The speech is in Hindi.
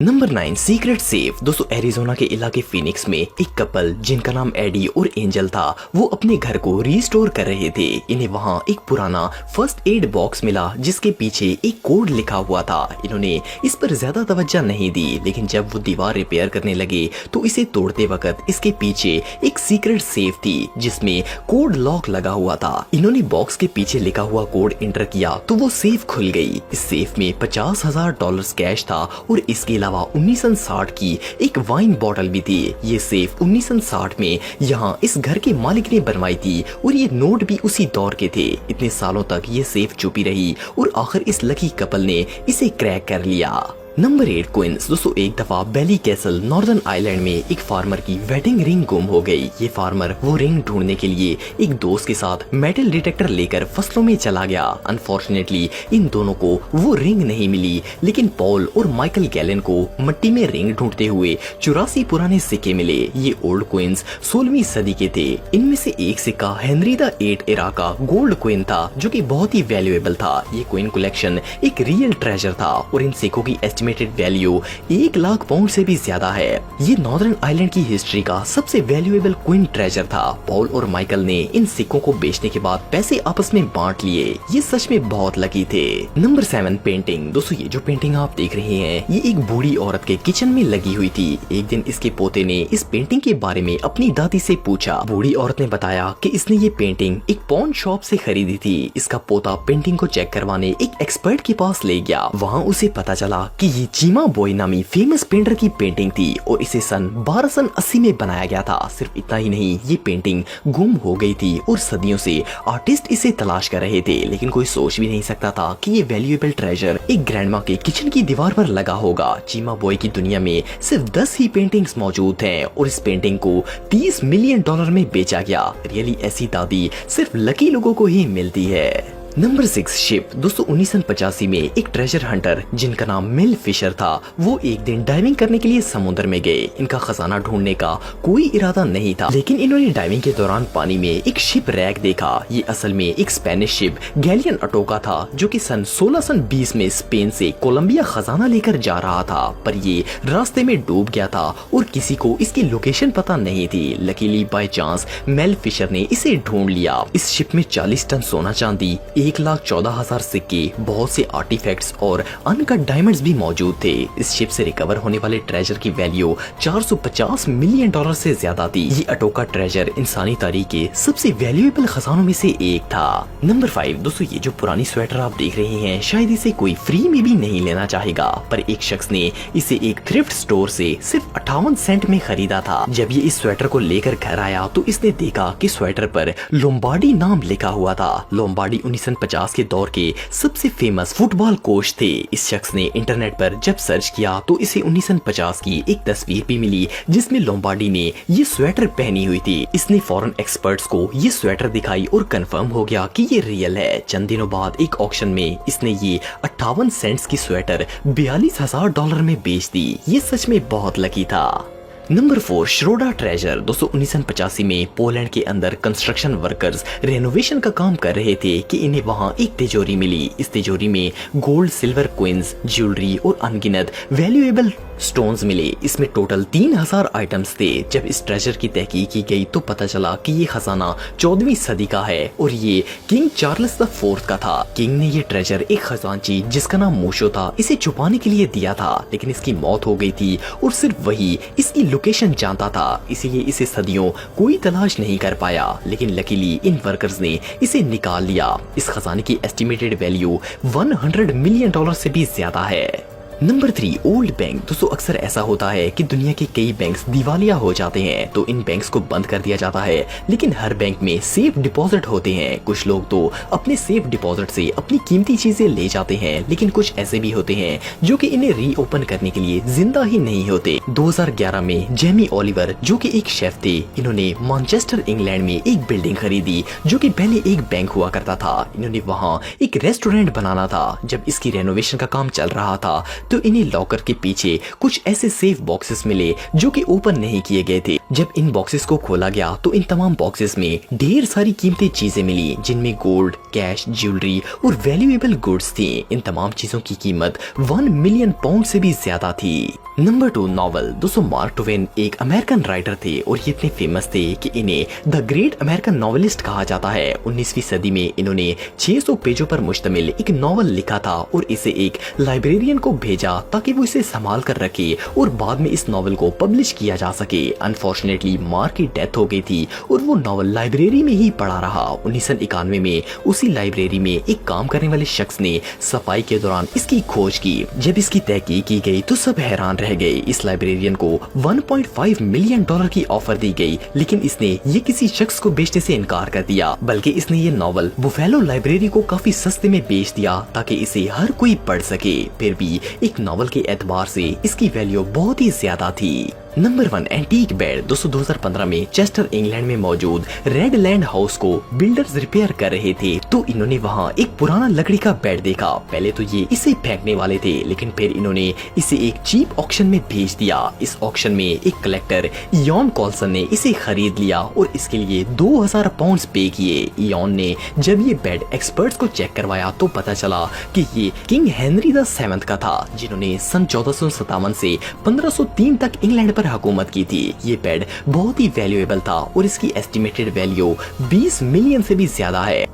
Number 9 secret safe. दोस्तों एरिजोना के इलाके फिनिक्स में एक कपल जिनका नाम एडी और एंजल था, वो अपने घर को रिस्टोर कर रहे थे। इन्हें वहां एक पुराना फर्स्ट एड बॉक्स मिला जिसके पीछे एक कोड लिखा हुआ था। इन्होंने इस पर ज्यादा तवज्जो नहीं दी, लेकिन जब वो दीवार रिपेयर करने लगे तो इसे तोड़ते वक्त इसके पीछे एक सीक्रेट सेफ थी जिसमें कोड लॉक लगा हुआ था। इन्होंने बॉक्स के पीछे लिखा हुआ कोड एंटर किया तो वो सेफ खुल गई। इस सेफ में $50,000 कैश था और इसके अलावा 1960 की एक वाइन बॉटल भी थी। ये सेफ 1960 में यहाँ इस घर के मालिक ने बनवाई थी और ये नोट भी उसी दौर के थे। इतने सालों तक ये सेफ छुपी रही और आखिर इस लकी कपल ने इसे क्रैक कर लिया। Number 8 queens. दोस्तों एक दफा बेली कैसल नॉर्दर्न आइलैंड में एक फार्मर की वेडिंग रिंग गुम हो गई। ये फार्मर वो रिंग ढूंढने के लिए एक दोस्त के साथ मेटल डिटेक्टर लेकर फसलों में चला गया। अनफॉर्चुनेटली इन दोनों को वो रिंग नहीं मिली, लेकिन पॉल और माइकल गैलन को मिट्टी में रिंग ढूंढते हुए 84 पुराने सिक्के मिले। ये ओल्ड क्वींस 16वीं सदी के थे। इनमें से एक सिक्का हेनरी द 8 एरा का गोल्ड क्वीन था जो कि बहुत ही वैल्यूएबल था। ये क्वीन कलेक्शन एक रियल ट्रेजर था और इन सिक्कों की एस्टिमेटेड वैल्यू 1 लाख पाउंड से भी ज्यादा है। ये नॉर्दर्न आइलैंड की हिस्ट्री का सबसे वैल्यूएबल क्वीन ट्रेजर था। पॉल और माइकल ने इन सिक्कों को बेचने के बाद पैसे आपस में बांट लिए। ये सच में बहुत लकी थे। Number 7 painting. दोस्तों ये जो पेंटिंग आप देख रहे हैं ये एक बूढ़ी औरत के किचन में लगी हुई थी। एक दिन इसके पोते ने इस पेंटिंग के बारे में अपनी दादी से पूछा। बूढ़ी औरत ने बताया कि इसने ये पेंटिंग एक पॉन शॉप से खरीदी थी। इसका पोता पेंटिंग को चेक करवाने एक एक्सपर्ट के पास ले गया। वहाँ उसे पता चला कि ये चीमा बॉय नामी फेमस पेंटर की पेंटिंग थी और इसे सन 1280 में बनाया गया था। सिर्फ इतना ही नहीं, ये पेंटिंग गुम हो गई थी और सदियों से आर्टिस्ट इसे तलाश कर रहे थे, लेकिन कोई सोच भी नहीं सकता था कि ये वैल्यूएबल ट्रेजर एक ग्रैंडमा के किचन की दीवार पर लगा होगा। चीमा बॉय की दुनिया में सिर्फ 10 ही पेंटिंग्स मौजूद हैं और इस पेंटिंग को $30 मिलियन में बेचा गया। रियली ऐसी दादी सिर्फ लकी लोगों को ही मिलती है। Number 6 ship. दोस्तों 1985 में एक ट्रेजर हंटर जिनका नाम मिल फिशर था, वो एक दिन डाइविंग करने के लिए समुद्र में गए। इनका खजाना ढूंढने का कोई इरादा नहीं था, लेकिन इन्होंने डाइविंग के दौरान पानी में एक शिप रैक देखा। ये असल में एक स्पेनिश शिप गैलियन अटोका था जो कि सन 1620 में स्पेन से कोलंबिया खजाना लेकर जा रहा था, पर ये रास्ते में डूब गया था और किसी को इसकी लोकेशन पता नहीं थी। Luckily by chance Mel Fisher ने इसे ढूंढ लिया। इस शिप में 40 टन सोना चांदी, 1,14,000 सिक्के, बहुत से आर्टिफैक्ट्स और अनकट डायमंड्स भी मौजूद थे। इस शिप से रिकवर होने वाले ट्रेजर की वैल्यू $450 मिलियन से ज्यादा थी। ये अटोका ट्रेजर इंसानी तारीख के सबसे वैल्यूएबल खजानों में से एक था। नंबर 5। दोस्तों ये जो पुरानी स्वेटर आप देख रहे हैं शायद इसे कोई फ्री में भी नहीं लेना चाहेगा, पर एक शख्स ने इसे एक थ्रिफ्ट स्टोर से सिर्फ 58 सेंट में खरीदा था। जब ये इस स्वेटर को लेकर घर आया तो इसने देखा कि स्वेटर पर लोम्बार्डी नाम लिखा हुआ था। लोम्बार्डी 1950 के दौर के सबसे फेमस फुटबॉल कोच थे। इस शख्स ने इंटरनेट पर जब सर्च किया तो इसे 1950 की एक तस्वीर भी मिली जिसमें लोम्बार्डी ने ये स्वेटर पहनी हुई थी। इसने फॉरेन एक्सपर्ट्स को ये स्वेटर दिखाई और कंफर्म हो गया कि ये रियल है। चंद दिनों बाद एक ऑक्शन में इसने ये 58 सेंट्स की स्वेटर $42,000 में बेच दी। ये सच में बहुत लकी था। नंबर 4 श्रोडा ट्रेजर। दोस्तों 1985 में पोलैंड के अंदर कंस्ट्रक्शन वर्कर्स रेनोवेशन का काम कर रहे थे कि इन्हें वहां एक तिजोरी मिली। इस तिजोरी में गोल्ड, सिल्वर कॉइन्स, ज्वेलरी और अनगिनत वैल्यूएबल स्टोन्स मिले। इसमें टोटल 3000 आइटम्स थे। जब इस ट्रेजर की तहकीक की गई तो पता चला कि ये खजाना 14वीं सदी का है और ये किंग चार्ल्स द 4th का था। किंग ने ये ट्रेजर एक खजांची जिसका नाम मूशो था इसे छुपाने के लिए दिया था, लेकिन इसकी मौत हो गई थी और सिर्फ वही इसकी लोकेशन जानता था, इसीलिए इसे सदियों कोई तलाश नहीं कर पाया। लेकिन लकीली इन वर्कर्स ने इसे निकाल लिया। इस खजाने की एस्टिमेटेड वैल्यू $100 मिलियन से भी ज्यादा है। Number 3 old bank. दोस्तों अक्सर ऐसा होता है कि दुनिया के कई बैंक्स दिवालिया हो जाते हैं तो इन बैंक्स को बंद कर दिया जाता है, लेकिन हर बैंक में सेफ डिपॉजिट होते हैं। कुछ लोग तो अपने सेफ डिपॉजिट से अपनी कीमती चीजें ले जाते हैं, लेकिन कुछ ऐसे भी होते हैं जो कि इन्हें रीओपन करने के लिए जिंदा ही नहीं होते। 2011 में जेमी ओलिवर जो कि एक शेफ थे, इन्होंने मैनचेस्टर इंग्लैंड में एक बिल्डिंग खरीदी जो कि पहले एक बैंक हुआ करता था। इन्होंने वहाँ एक रेस्टोरेंट बनाना था। जब इसकी रेनोवेशन का काम चल रहा था तो इन्हें लॉकर के पीछे कुछ ऐसे सेफ बॉक्सेस मिले जो कि ओपन नहीं किए गए थे। जब इन बॉक्सेस को खोला गया तो इन तमाम बॉक्सेस में ढेर सारी कीमती चीजें मिली जिनमें गोल्ड, कैश, ज्वेलरी और वैल्यूएबल गुड्स थी। इन तमाम चीजों की कीमत 1 मिलियन पाउंड से भी ज्यादा थी। Number 2 novel. दोस्तों मार्क ट्वेन एक अमेरिकन राइटर थे और ये इतने फेमस थे कि इन्हें द ग्रेट अमेरिकन नॉवेलिस्ट कहा जाता है। 19वीं सदी में इन्होंने 600 पेजों पर मुश्तमिल एक नॉवल लिखा था और इसे एक लाइब्रेरियन को भेजा ताकि वो इसे संभाल कर रखे और बाद में इस नॉवल को पब्लिश किया जा सके। अनफॉर्चुनेटली मार्क की डेथ हो गई थी और वो नॉवल लाइब्रेरी में ही पड़ा रहा। 1991 में उसी लाइब्रेरी में एक काम करने वाले शख्स ने सफाई के दौरान इसकी खोज की। जब इसकी तहकीक की गई तो सब हैरान रह गए। इस लाइब्रेरियन को 1.5 मिलियन डॉलर की ऑफर दी गई, लेकिन इसने ये किसी शख्स को बेचने से इनकार कर दिया, बल्कि इसने ये नॉवल बुफेलो लाइब्रेरी को काफी सस्ते में बेच दिया ताकि इसे हर कोई पढ़ सके। फिर भी एक नॉवल के एतबार से इसकी वैल्यू बहुत ही ज्यादा थी। Number 1 antique bed. दोस्तों 2015 में चेस्टर इंग्लैंड में मौजूद रेड लैंड हाउस को बिल्डर्स रिपेयर कर रहे थे तो इन्होंने वहां एक पुराना लकड़ी का बेड देखा। पहले तो ये इसे फेंकने वाले थे, लेकिन फिर इन्होंने इसे एक चीप ऑक्शन में भेज दिया। इस ऑक्शन में एक कलेक्टर इयॉन कॉल्सन ने इसे खरीद लिया और इसके लिए 2000 पाउंड पे किए। इयॉन ने जब ये बेड एक्सपर्ट्स को चेक करवाया तो पता चला कि ये किंग हेनरी VII का था, जिन्होंने सन 1457 से 1503 तक इंग्लैंड पर हुकूमत की थी। ये बेड बहुत ही वैल्यूएबल था और इसकी एस्टिमेटेड वैल्यू 20 मिलियन से भी ज्यादा है।